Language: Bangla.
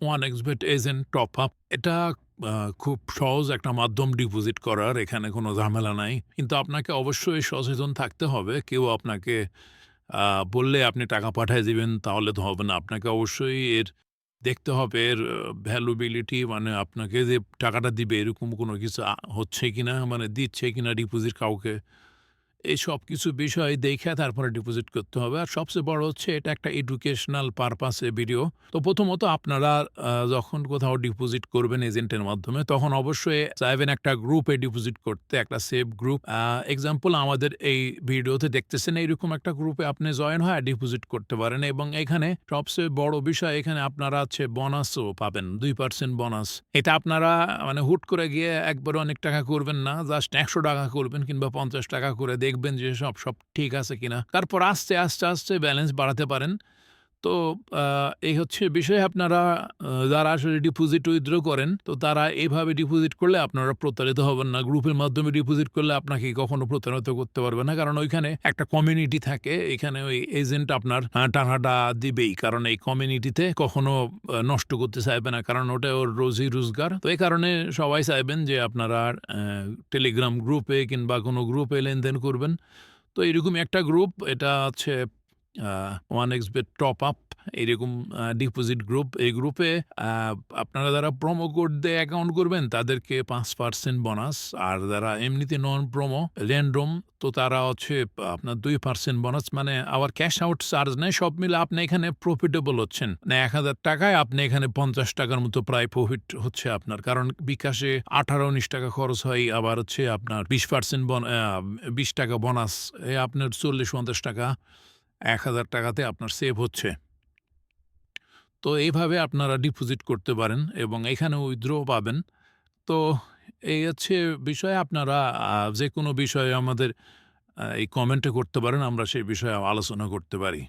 OneXBet এজেন্ট টপ আপ এটা আ খুব সহজ একটা মাধ্যম ডিপোজিট করার। এখানে কোনো ঝামেলা নাই। কিন্তু আপনাকে অবশ্যই সচেতন থাকতে হবে। কেউ আপনাকে আ বললে আপনি টাকা পাঠায় দিবেন তাহলে তো হবে না। আপনাকে অবশ্যই এর দেখতে হবে এর ভ্যালুবিলিটি মানে আপনাকে যে টাকাটা দিবে এরকম কোনো কিছু হচ্ছে কিনা মানে দিচ্ছে কিনা ডিপোজিট কাউকে। এই সবকিছু বিষয় দেইখা তারপরে ডিপোজিট করতে হবে। আর সবচেয়ে বড় হচ্ছে এটা একটা এডুকেশনাল পারপাস এ ভিডিও। তো প্রথমত আপনারা যখন কোথাও ডিপোজিট করবেন এজেন্টের মাধ্যমে তখন অবশ্যই চাইবেন একটা গ্রুপে ডিপোজিট করতে, একটা সেফ গ্রুপ। এক্সাম্পল আমাদের এই ভিডিওতে দেখতেছেন এইরকম একটা গ্রুপে আপনি জয়েন হয়ে ডিপোজিট করতে পারেন এবং এখানে সবচেয়ে বড় বিষয় এখানে আপনারা হচ্ছে বোনাসও পাবেন। 2% বোনাস। এটা আপনারা মানে হুট করে গিয়ে একবারে অনেক টাকা করবেন না। জাস্ট ৳১০০ করবেন কিংবা ৳৫০ করে দেখবেন যে সব ঠিক আছে কিনা। তারপর আস্তে ব্যালেন্স বাড়াতে পারেন। তো আ এই হচ্ছে বিষয় আপনারা যারা আসলে ডিপোজিট উইথড্র করেন, তো তারা এভাবে ডিপোজিট করলে আপনারা প্রতারিত হবেন না। গ্রুপের মাধ্যমে ডিপোজিট করলে আপনাকে কখনো প্রতারিত করতে পারবে না। কারণ ওইখানে একটা কমিউনিটি থাকে। এখানে ওই এজেন্ট আপনার টাকাটা দিবেই। কারণ এই কমিউনিটিতে কখনো নষ্ট করতে চাইবে না। কারণ ওটা ওর রোজি-রোজগার। তো এই কারণে সবাই চাইবেন যে আপনারা টেলিগ্রাম গ্রুপে কিংবা কোনো গ্রুপে লেনদেন করবেন। তো এরকমই একটা গ্রুপ এটা হচ্ছে আ OneXBet টপ আপ এরকম ডিপোজিট গ্রুপ। এই গ্রুপে আ আপনারা যারা প্রোমো কোড দিয়ে অ্যাকাউন্ট করবেন তাদেরকে 5% বোনাস। আর যারা এমনিতে নন প্রোমো র্যান্ডম তো তারা হচ্ছে আপনার 2% বোনাস মানে আবার ক্যাশ আউট চার্জ নেই। সব মিলে আপনি এখানে প্রফিটেবল হচ্ছেন। মানে ৳১,০০০ আপনি এখানে ৳৫০ র মতো প্রায় প্রফিট হচ্ছে আপনার। কারণ বিকাশে ৳১৮-১৯ খরচ হয় আবার হচ্ছে আপনার 20% ৳২০ বোনাস। আপনার ৳৪০-৫০ ৳১,০০০ তে আপনার সেভ হচ্ছে। তো এইভাবে আপনারা ডিপোজিট করতে পারেন এবং এখানে উইথড্র পাবেন। তো এই হচ্ছে বিষয় আপনারা যেকোনো বিষয়ে আমাদের এই কমেন্টে করতে পারেন। আমরা সেই বিষয়ে আলোচনা করতে পারি।